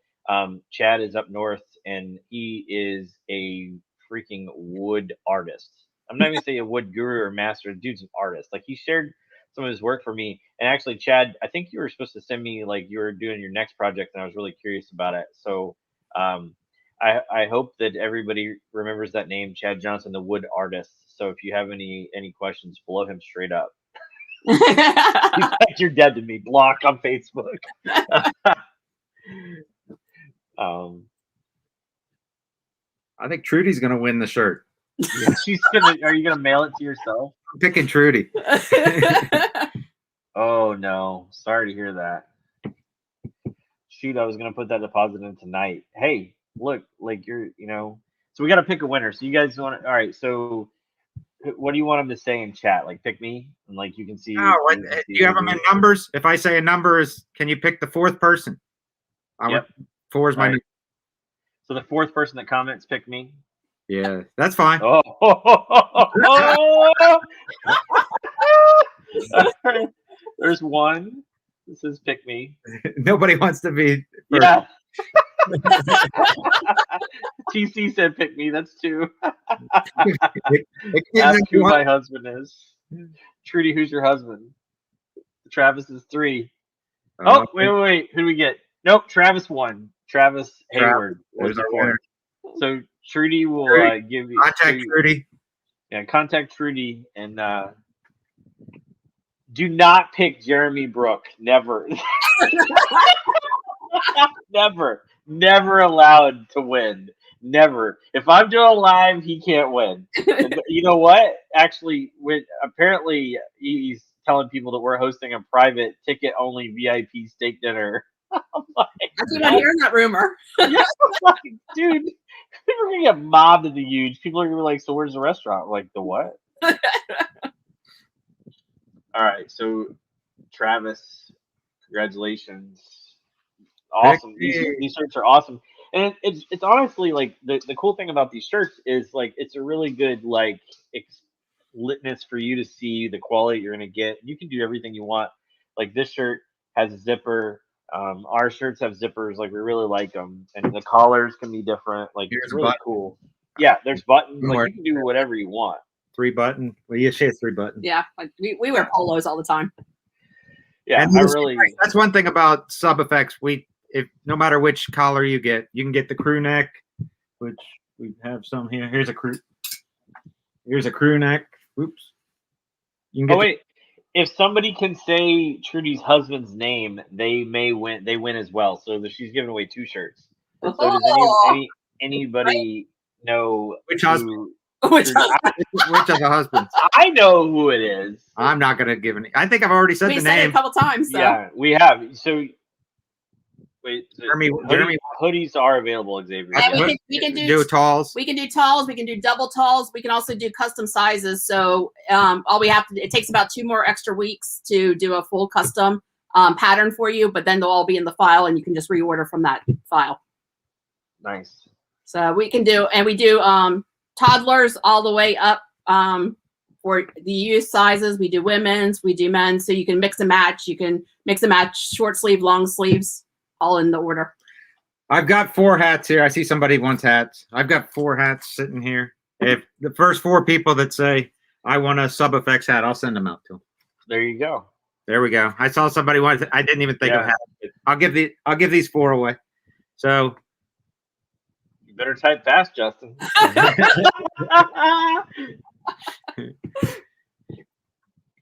Chad is up north, and he is a freaking wood artist. I'm not even saying a wood guru or master. The dude's an artist. Like, he shared some of his work for me. And actually, Chad, I think you were supposed to send me, like, you were doing your next project, and I was really curious about it. So I hope that everybody remembers that name, Chad Johnson, the wood artist. So if you have any questions, blow him straight up. He's like, you're dead to me. Block on Facebook. I think Trudy's gonna win the shirt. Yeah, are you gonna mail it to yourself? I'm picking Trudy. Oh no, sorry to hear that. Shoot, I was gonna put that deposit in tonight. Hey, look, like so we gotta pick a winner. So you guys want all right, so what do you want them to say in chat? Like, pick me, and like you can see. Oh, do you have them in numbers? If I say a number is, can you pick the fourth person? Yep. 4 is my. Right. So the fourth person that comments pick me. Yeah, that's fine. Oh. There's one. This is pick me. Nobody wants to be first. Yeah. TC said pick me. That's two. Ask who my husband is. Trudy, who's your husband? Travis is 3. Oh, wait. Who do we get? Nope, Travis won. Travis Hayward was the 4th. So Trudy will give you contact Trudy. Yeah, contact Trudy and do not pick Jeremy Brook. Never. Never allowed to win. Never. If I'm doing live, he can't win. And you know what? Actually, apparently he's telling people that we're hosting a private ticket-only VIP steak dinner. I'm like, I keep on hearing that rumor. Yeah, like, dude, we're gonna get mobbed at the huge. People are gonna be like, "So where's the restaurant?" I'm like, the what? All right, so Travis, congratulations. Awesome. These shirts are awesome. And it's honestly like the cool thing about these shirts is like it's a really good like litmus for you to see the quality you're gonna get. You can do everything you want. Like this shirt has a zipper. Our shirts have zippers. Like we really like them, and the collars can be different. Like it's really cool. Yeah, there's buttons. Like you can do whatever you want. 3 button. Well, you say 3 buttons. Yeah, like we wear polos all the time. Yeah, and that's one thing about SubEffects. If no matter which collar you can get the crew neck, which we have some here. Here's a crew neck. Oops. You can get if somebody can say Trudy's husband's name, they may win. They win as well. So she's giving away 2 shirts. So does anybody know which husband? Which of the husbands? I know who it is. I'm not gonna give any. I think I've already said the name. It a couple times. So. Yeah, we have. So wait, Jeremy, hoodies are available, Xavier. And we can do talls. We can do talls. We can do double talls. We can also do custom sizes. So all we have to do, it takes about 2 more extra weeks to do a full custom pattern for you, but then they'll all be in the file and you can just reorder from that file. Nice. So we can do, and we do toddlers all the way up for the youth sizes. We do women's, we do men's, so you can mix and match. You can mix and match short sleeve, long sleeves, all in the order. I've got 4 hats here. I see somebody wants hats. I've got 4 hats sitting here. If the first 4 people that say I want a SubEffects hat, I'll send them out to them. There you go. There we go. I saw somebody wanted. I didn't even think of hats. I'll give these 4 away. So you better type fast, Justin.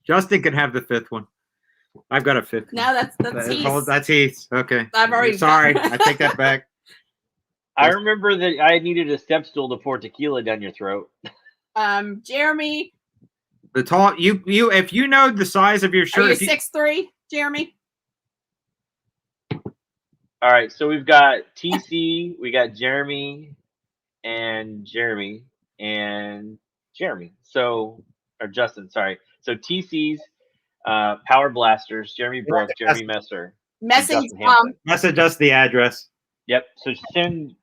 Justin can have the 5th one. I've got a 5th. No, that's Heath. That's Heath. Okay. I've already. Sorry, I take that back. I remember that I needed a step stool to pour tequila down your throat. Jeremy. The tall you if you know the size of your shirt. Are you 6'3", Jeremy? All right, so we've got TC, we got Jeremy, and Jeremy. So, or Justin, sorry. So TC's Power Blasters, Jeremy Brook, Jeremy Messer. Message us the address. Yep. So send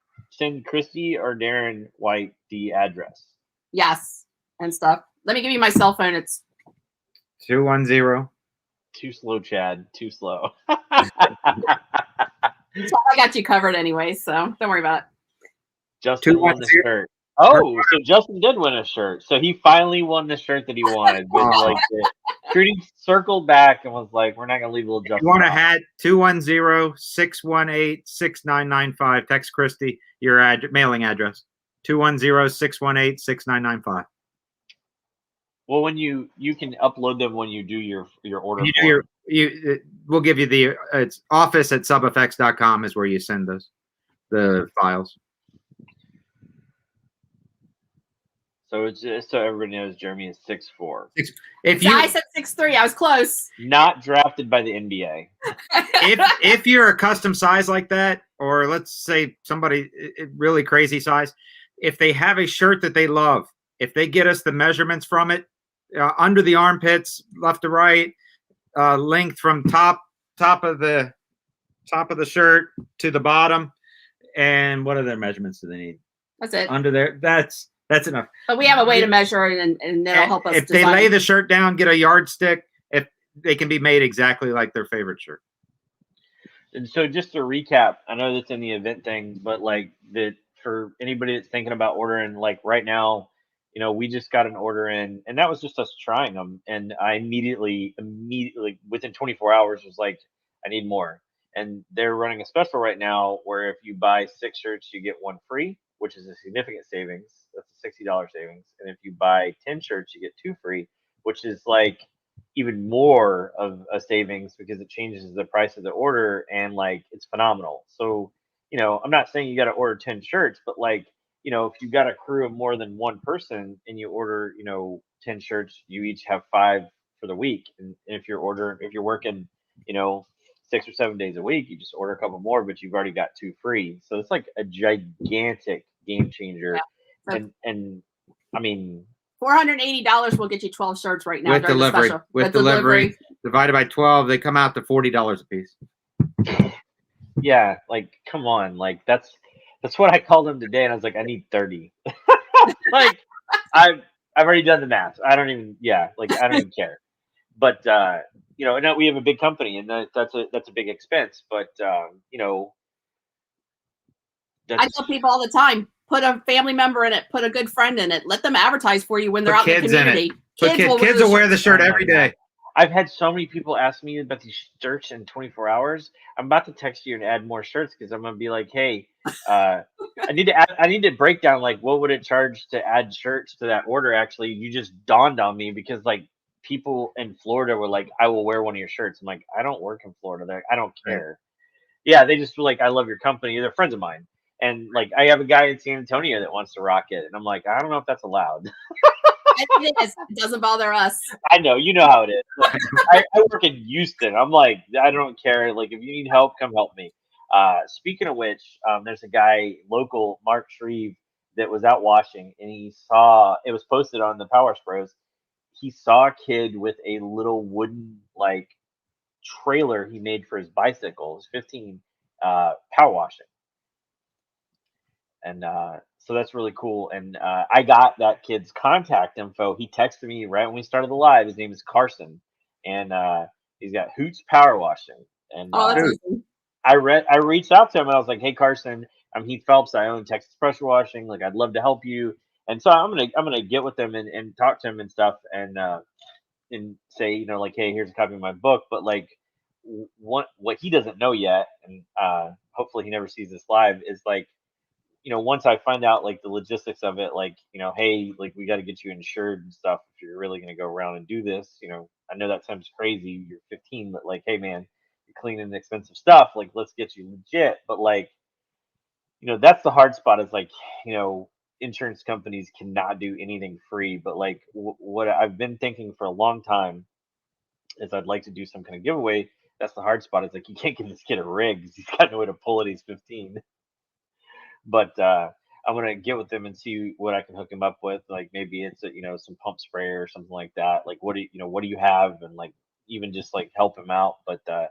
Kristy or Darren White the address. Yes, and stuff. Let me give you my cell phone. It's 210. Too slow, Chad. Too slow. So I got you covered anyway, so don't worry about it. Justin won the shirt. Oh, so Justin did win a shirt. So he finally won the shirt that he wanted. Trudy circled back and was like, we're not going to leave little Justin. You want a hat? 210-618-6995. Text Kristy your mailing address. 210-618-6995. Well, when you can upload them when you do your order. We'll give you the it's office@subeffects.com is where you send the files. So it's just so everybody knows Jeremy is 6'4". I said 6'3", I was close. Not drafted by the NBA. if you're a custom size like that, or let's say somebody really crazy size, if they have a shirt that they love, if they get us the measurements from it, under the armpits, left to right, length from top of the shirt to the bottom, And what other measurements do they need? That's it. Under there, that's enough. But we have a way to measure it, and it'll help us. If they lay the shirt down, get a yardstick. If they can be made exactly like their favorite shirt. And so just to recap, I know that's in the event thing, but like that for anybody that's thinking about ordering, like right now, we just got an order in, and that was just us trying them. And I immediately within 24 hours was like, I need more. And they're running a special right now where if you buy 6 shirts, you get 1 free, which is a significant savings. That's a $60 savings. And if you buy 10 shirts, you get 2 free, which is like even more of a savings because it changes the price of the order, and like it's phenomenal. So, I'm not saying you got to order 10 shirts, but like, if you've got a crew of more than 1 person and you order, 10 shirts, you each have 5 for the week. And if you're working, 6 or 7 days a week, you just order a couple more, but you've already got 2 free. So it's like a gigantic game changer. Yeah. And I mean, $480 will get you 12 shirts right now with delivery. With delivery divided by 12, they come out to $40 a piece. Yeah, like come on, like that's what I called them today, and I was like, I need 30. Like I've already done the math. I don't even care. But no, we have a big company, and that's a big expense. But I tell people all the time, put a family member in it, put a good friend in it, let them advertise for you when they're out in the community. Kids will wear the shirt every day. I've had so many people ask me about these shirts in 24 hours. I'm about to text you and add more shirts because I'm gonna be like, hey, I need to break down like what would it charge to add shirts to that order. Actually, you just dawned on me because like people in Florida were like, I will wear one of your shirts. I'm like, I don't work in Florida. They're like, I don't care. Yeah, they just were like, I love your company. They're friends of mine. And like, I have a guy in San Antonio that wants to rock it, and I'm like, I don't know if that's allowed. It is. It doesn't bother us. I know, you know how it is. Like, I work in Houston. I'm like, I don't care. Like, if you need help, come help me. Speaking of which, there's a guy local, Mark Shreve, that was out washing, and he saw it was posted on the Power Bros. He saw a kid with a little wooden like trailer he made for his bicycle. It was 15, power washing. And so that's really cool. And I got that kid's contact info. He texted me right when we started the live. His name is Carson, and he's got Hoots Power Washing. And that's awesome. I reached out to him and I was like, hey Carson, I'm Heath Phelps. I own Texas Pressure Washing. Like, I'd love to help you. And so I'm gonna get with him and talk to him and stuff, and say, like, hey, here's a copy of my book. But like what he doesn't know yet, and hopefully he never sees this live, is like, once I find out like the logistics of it, like, hey, like we got to get you insured and stuff if you're really going to go around and do this. I know that sounds crazy. You're 15, but like, hey man, you're cleaning expensive stuff. Like, let's get you legit. But like, that's the hard spot is like, insurance companies cannot do anything free. But like what I've been thinking for a long time is I'd like to do some kind of giveaway. That's the hard spot. Is like, you can't give this kid a rig because he's got no way to pull it. He's 15. But I'm gonna get with them and see what I can hook him up with. Like maybe it's some pump sprayer or something like that. Like what do you have, and like even just like help him out. But that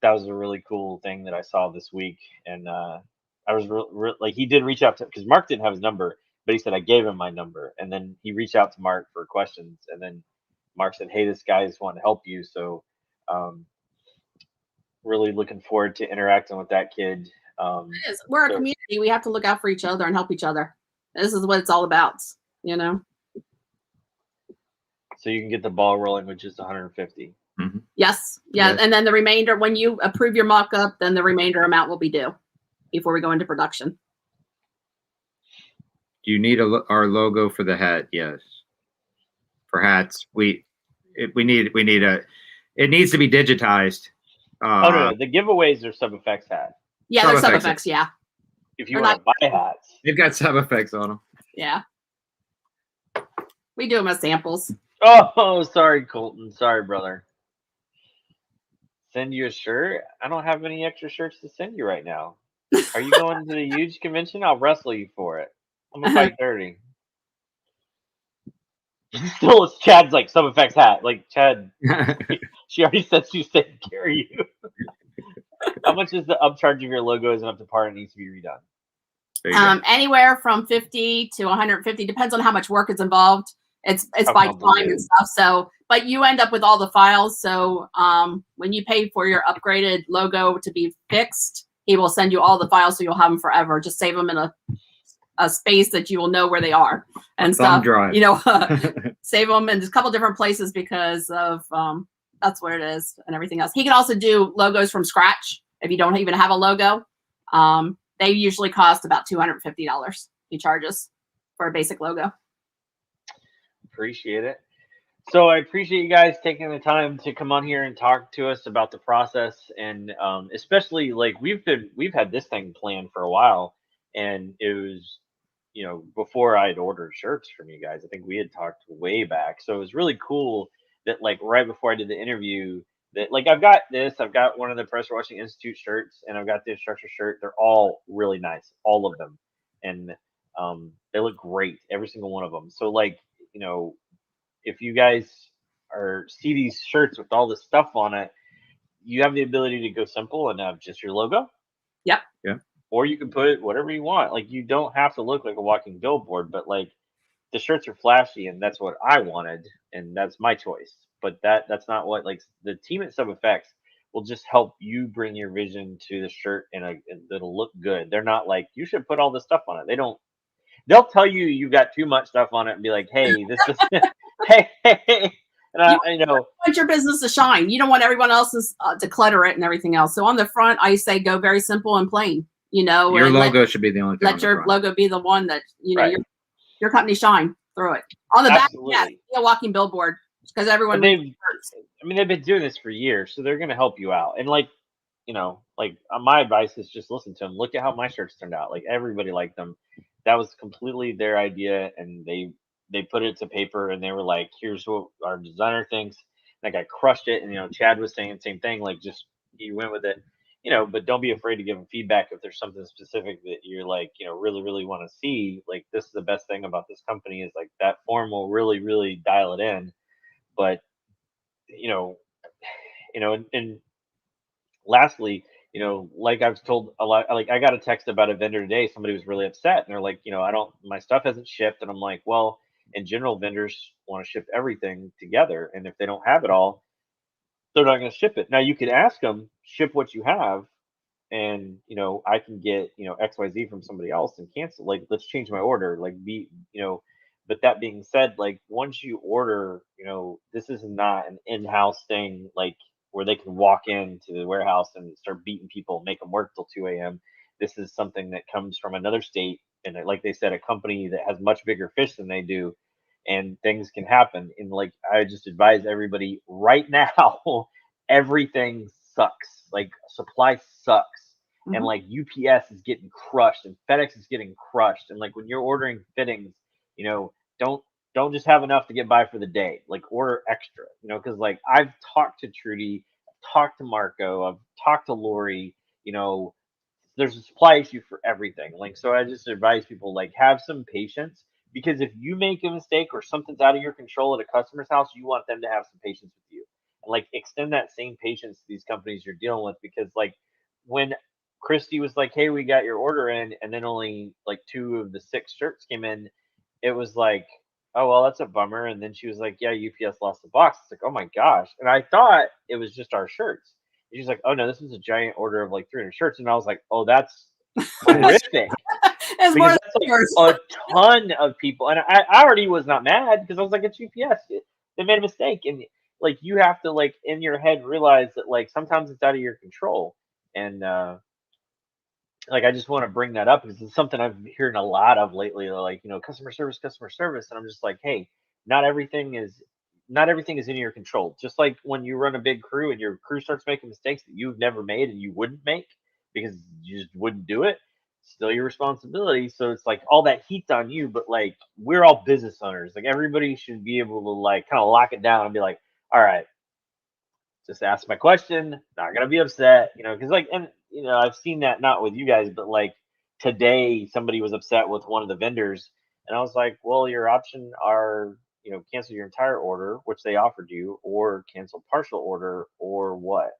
was a really cool thing that I saw this week, and I was like, he did reach out to, because Mark didn't have his number, but he said I gave him my number, and then he reached out to Mark for questions, and then Mark said, hey, this guy is wanting to help you. So really looking forward to interacting with that kid. It is. We're a community. We have to look out for each other and help each other. This is what it's all about, So you can get the ball rolling with just 150. Mm-hmm. Yes. Yeah. Yes. And then the remainder, when you approve your mock-up, then the remainder amount will be due before we go into production. Do you need our logo for the hat? Yes. For hats, it needs to be digitized. No, the giveaways are SubEffects hats. Yeah, they're SubEffects. Yeah. If you want to buy hats, they've got SubEffects on them. Yeah. We do them as samples. Oh, sorry, Colton. Sorry, brother. Send you a shirt? I don't have any extra shirts to send you right now. Are you going to the huge convention? I'll wrestle you for it. I'm gonna fight dirty. Still, it's Chad's like SubEffects hat. Like, Chad, she already said she's taking care of you. How much is the upcharge of your logo isn't up to par and needs to be redone? There you go. Anywhere from 50 to 150, depends on how much work is involved. It's How by time complicated. and stuff. So, but you end up with all the files. So when you pay for your upgraded logo to be fixed, he will send you all the files, so you'll have them forever. Just save them in a space that you will know where they are and Thumb stuff. drive. You know, save them in a couple different places because of that's what it is and everything else. He can also do logos from scratch if you don't even have a logo. They usually cost about $250. He charges for a basic logo. Appreciate it. So I appreciate you guys taking the time to come on here and talk to us about the process, and especially like we've had this thing planned for a while, and it was, you know, before I had ordered shirts from you guys. I think we had talked way back, so it was really cool that like right before I did the interview, that like I've got one of the Pressure Washing Institute shirts, and I've got the instructor shirt. They're all really nice, all of them, and they look great, every single one of them. So like, you know, if you guys see these shirts with all this stuff on it, you have the ability to go simple and have just your logo. Yep. Yeah. Or you can put whatever you want. Like you don't have to look like a walking billboard, but like the shirts are flashy, and that's what I wanted, and that's my choice. But that's not what, like, the team at SubEffects will just help you bring your vision to the shirt, and it'll look good. They're not like, you should put all this stuff on it. They don't. They'll tell you you got too much stuff on it and be like, hey, this is hey, and you know, want your business to shine. You don't want everyone else's to clutter it and everything else. So on the front, I say go very simple and plain. You know, Your logo should be the only thing. Let your logo be the one that, you know, right. your company shine through it. On the Absolutely. back, yes, be a walking billboard, because everyone. They've been doing this for years, so they're going to help you out. And like, you know, like my advice is just listen to them. Look at how my shirts turned out. Like everybody liked them. That was completely their idea, and they put it to paper, and they were like, here's what our designer thinks. Like I crushed it, and you know, Chad was saying the same thing. Like just you went with it, you know. But don't be afraid to give them feedback if there's something specific that you're like, you know, really really want to see. Like this is the best thing about this company is like that form will really really dial it in. But you know, and lastly, you know, like I've told a lot, like I got a text about a vendor today. Somebody was really upset, and they're like, you know, my stuff hasn't shipped, and I'm like, well, in general, vendors want to ship everything together, and if they don't have it all, they're not going to ship it. Now you can ask them, ship what you have, and you know, I can get, you know, XYZ from somebody else and cancel. Like, let's change my order. Like, you know. But that being said, like once you order, you know, this is not an in-house thing, like where they can walk into the warehouse and start beating people, make them work till 2 a.m. This is something that comes from another state, and like they said, a company that has much bigger fish than they do, and things can happen. And like I just advise everybody right now, everything sucks. Like supply sucks. And like UPS is getting crushed, and FedEx is getting crushed. And like when you're ordering fittings, you know, don't just have enough to get by for the day. Like order extra, you know, because like I've talked to Trudy, I've talked to Marco, I've talked to Lori. You know, there's a supply issue for everything. Like so, I just advise people like have some patience, because if you make a mistake or something's out of your control at a customer's house, you want them to have some patience with you, and like extend that same patience to these companies you're dealing with. Because like when Kristy was like, "Hey, we got your order in," and then only like 2 of the 6 shirts came in, it was like, oh well, that's a bummer. And then she was like, yeah, UPS lost the box. It's like, oh my gosh. And I thought it was just our shirts. And she's like, oh no, this is a giant order of like 300 shirts. And I was like, oh, that's horrific. It's more Because that's like a ton of people. And I already was not mad, because I was like, it's UPS. They made a mistake. And like you have to like in your head realize that like sometimes it's out of your control. And like I just want to bring that up because it's something I've been hearing a lot of lately. Like, you know, customer service, and I'm just like, hey, not everything is in your control. Just like when you run a big crew and your crew starts making mistakes that you've never made and you wouldn't make because you just wouldn't do it, still your responsibility. So it's like all that heat's on you, but like we're all business owners. Like everybody should be able to like kind of lock it down and be like, all right, just ask my question, not gonna be upset, you know, because like, and you know, I've seen that not with you guys, but like today somebody was upset with one of the vendors, and I was like, well, your option are, you know, cancel your entire order, which they offered you, or cancel partial order, or what,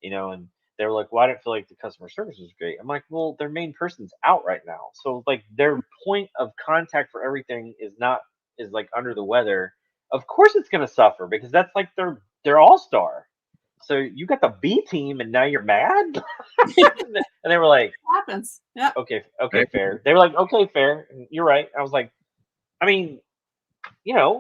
you know. And they were like, well, I didn't feel like the customer service was great. I'm like, well, their main person's out right now. So like their point of contact for everything is like under the weather. Of course it's going to suffer because that's like their all-star. So you got the B team and now you're mad? And they were like, It happens. Yeah. okay, fair. They were like, okay, fair. And you're right. I was like, I mean,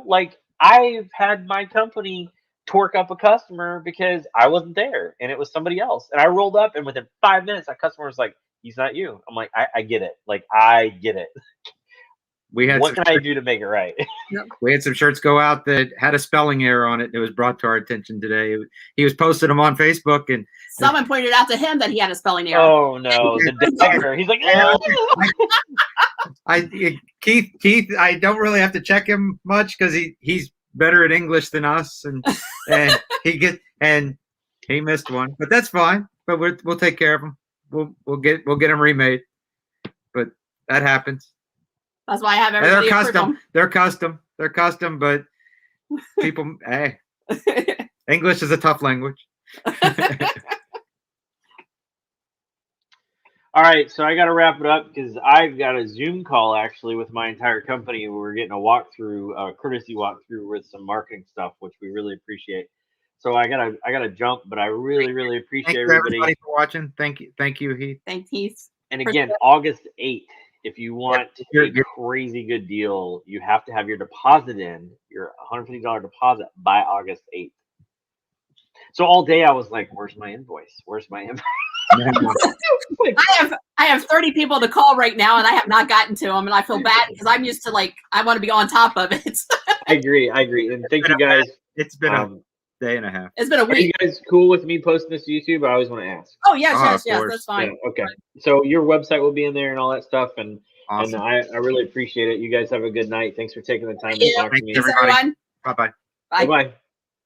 like I've had my company torque up a customer because I wasn't there and it was somebody else. And I rolled up and within 5 minutes, that customer was like, he's not you. I'm like, I get it. Like, I get it. What can I do to make it right? We had some shirts go out that had a spelling error on it. It was brought to our attention today. He was posting them on Facebook, and someone pointed out to him that he had a spelling error. Oh no, the dagger. He's like, Keith, I don't really have to check him much because he's better at English than us, and he missed one, but that's fine. But we'll take care of him. We'll get him remade. But that happens. That's why I have everybody. They're custom, but people, hey, English is a tough language. All right, so I got to wrap it up because I've got a Zoom call actually with my entire company. We're getting a walkthrough, courtesy walkthrough with some marketing stuff, which we really appreciate. So I gotta jump, but I really appreciate everybody for watching. Thank you, Heath. Thanks, Heath. And again, August 8th. If you want a crazy good deal, you have to have your deposit in, your $150 deposit by August 8th. So all day I was like, where's my invoice? Where's my invoice? I have 30 people to call right now, and I have not gotten to them, and I feel bad because I'm used to I want to be on top of it. I agree. And thank you guys. It's been a day and a half. It's been a week. Are you guys cool with me posting this to YouTube? I always want to ask. Oh yes, that's fine. Yeah, okay. So your website will be in there and all that stuff, and awesome. And I really appreciate it. You guys have a good night. Thanks for taking the time to talk to me. Everyone. Bye-bye. Bye. Bye-bye.